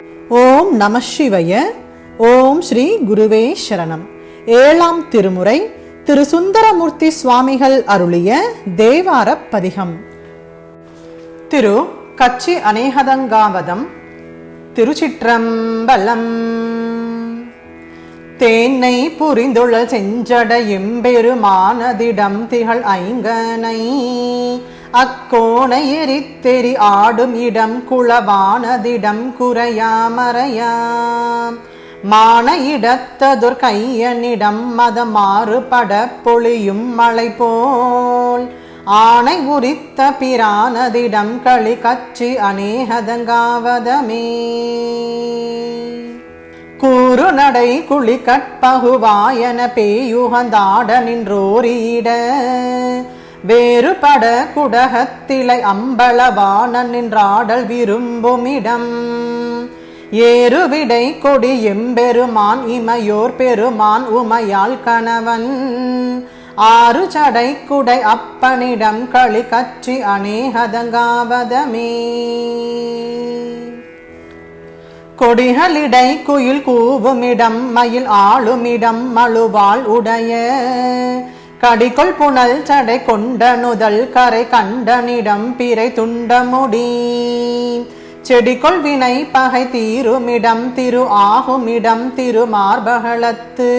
ஓம் நம சிவய. ஓம் ஸ்ரீ குருவே சரணம். ஏழாம் திருமுறை திரு சுந்தரமூர்த்தி சுவாமிகள் அருளிய தேவார பதிகம். திரு கச்சி அநேகதங்காவதம். திருச்சிற்றம்பலம். தேனை புரிந்துள்ள செஞ்சட எம்பெருமானதிடம் திகழ் ஐங்கனை அக்கோணை எரித்தெறி ஆடும் இடம் குளவானதிடம் குறையாமறையாம் மான இடத்ததொர் கையனிடம் மத மாறுபட பொழியும் மலை போல் ஆணை உரித்த பிரானதிடம் களி கச்சி அநேகதங்காவதமே. கூறு நடை குழி கட்பகுவாயன பேயுகந்தாட நின்றோரிட வேறுபட குடகத்திலை அம்பளவான நின்றாடல் விரும்புமிடம் ஏறுவிடை கொடி எம்பெருமான் இமையோர் பெருமான் உமையால் கணவன் ஆறு சடை குடை அப்பனிடம் களி கச்சி அநேகதங்காவதமே. கொடிகளிடை குயில் கூவுமிடம் மயில் ஆளுமிடம் மழுவாள் உடைய கடிகொள் புனல் சடை கொண்ட நுதல் கரை கண்டனிடம் பிறை துண்டமுடி செடிகொள் வினை பகை தீருமிடம் திரு ஆகுமிடம் திருமார்பகளத்து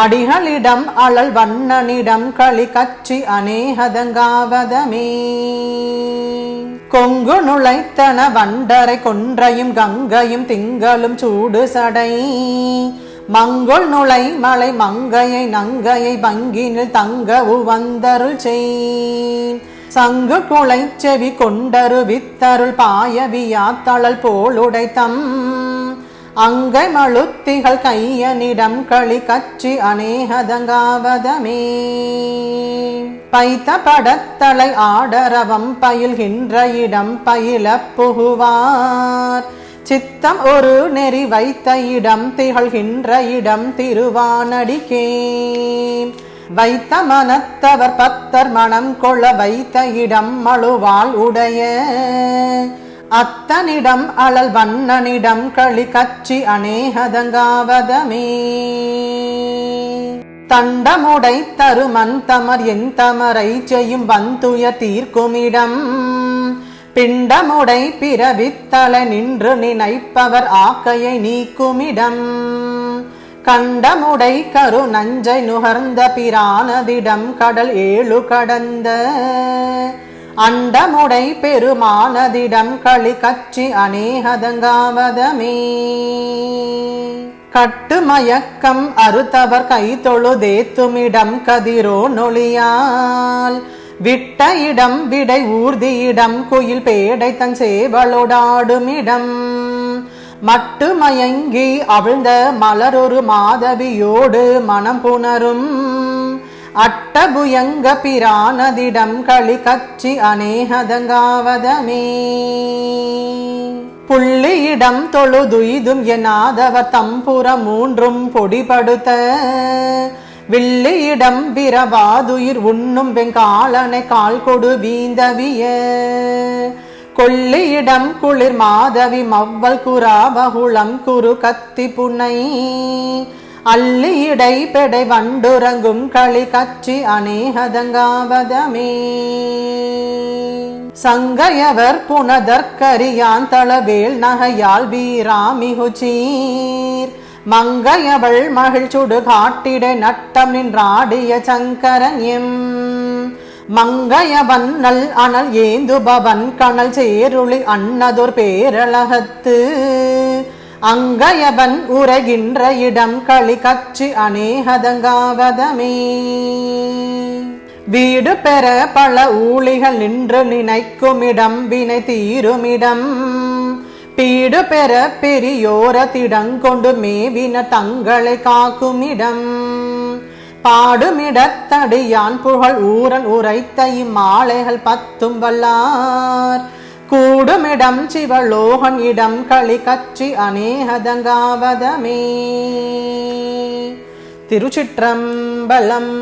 அடிகளிடம் அழல் வண்ணனிடம் களி கச்சி அநேகதங்காவதமே. கொங்கு நுழைத்தன வண்டரை கொன்றையும் கங்கையும் திங்களும் சூடு சடை மங்கொள் நுழை மலை மங்கையை நங்கையை பங்கினில் தங்க உவந்தருள் செய் சங்கு குளை செவி கொண்டரு வித்தருள் பாயவியாத்தளல் போலுடைத்தம் அங்கை மழுத்திகள் கையனிடம் களி கச்சி அநேகதங்காவதமே. பைத்த படத்தலை ஆடரவம் பயில்கின்ற இடம் பயில புகுவார் சித்தம் ஒரு நெறி வைத்த இடம் திகழ்கின்ற இடம் திருவானடிக்கே வைத்த மனத்தவர் பத்தர் மனம் கொள்ள வைத்த இடம் மழுவாள் உடைய அத்தனிடம் அழல் வண்ணனிடம் களி கச்சி அநேகதங்காவதமே. தண்டமுடை தருமன் தமர் என் தமரை செய்யும் வந்துய தீர்க்குமிடம் பிண்டமுடை பிறவித்தலை நின்று நினைப்பவர் ஆக்கையை நீக்குமிடம் கண்டமுடை கரு நஞ்சை நுகர்ந்த பிரானதிடம் கடல் ஏழு கடந்த அண்டமுடை பெருமானதிடம் களி கச்சி அநேகதங்காவதமே. கட்டு மயக்கம் அறுத்தவர் கை தொழுதேத்துமிடம் கதிரோ நொழியால் விட்ட இடம் விடை ஊர்தியிடம் குயில் பேடை தன் சேவலோடாடுமிடம் மட்டு மயங்கி அவிழ்ந்த மலரொரு மாதவியோடு மனம் புணரும் அட்டபுயங்க பிரானதிடம் களி கச்சி அநேகதங்காவதமே. புள்ளியிடம் தொழுதுய்தும் எனாதவர் தம்புற மூன்றும் பொடிபடுத்த வில்லியிடம் விரவாதுயிர் உண்ணும் வெங்காலனை கால் கொடு வீந்தவிய கொல்லியிடம் குளிர் மாதவி மவ்வல் குராபகுளம் குரு கத்தி புனை அள்ளியிடை பெடை வண்டுறங்கும் களி கச்சி அநேகதங்காவதமே. சங்கையவர் புனதற்கரியான் தளவேல் நகையால் வீராமிகுச்சீர் மங்கையவள் மகிழ் சுடு காட்டிட நட்டம் நின்றாடிய சங்கரன் எம் மங்கையவன் நல் அனல் ஏந்துபவன் கணல் சேருளி அன்னதொர் பேரழகத்து அங்கையவன் உரைகின்ற இடம் களி கச்சி அநேகதங்காவதமே. வீடு பெற பல ஊழிகள் நின்று நினைக்குமிடம் வினை தீருமிடம் பீடு பெற பெரியோர திடங்கொண்டு மேவின தங்களை காக்குமிடம் பாடுமிடத்தடியான் புகழ் ஊரன் உரைத்த இம்மாலைகள் பத்தும் வல்லார் கூடுமிடம் சிவலோகன் இடம் களி கச்சி அநேகதங்காவதமே. திருச்சிற்றம்பலம்.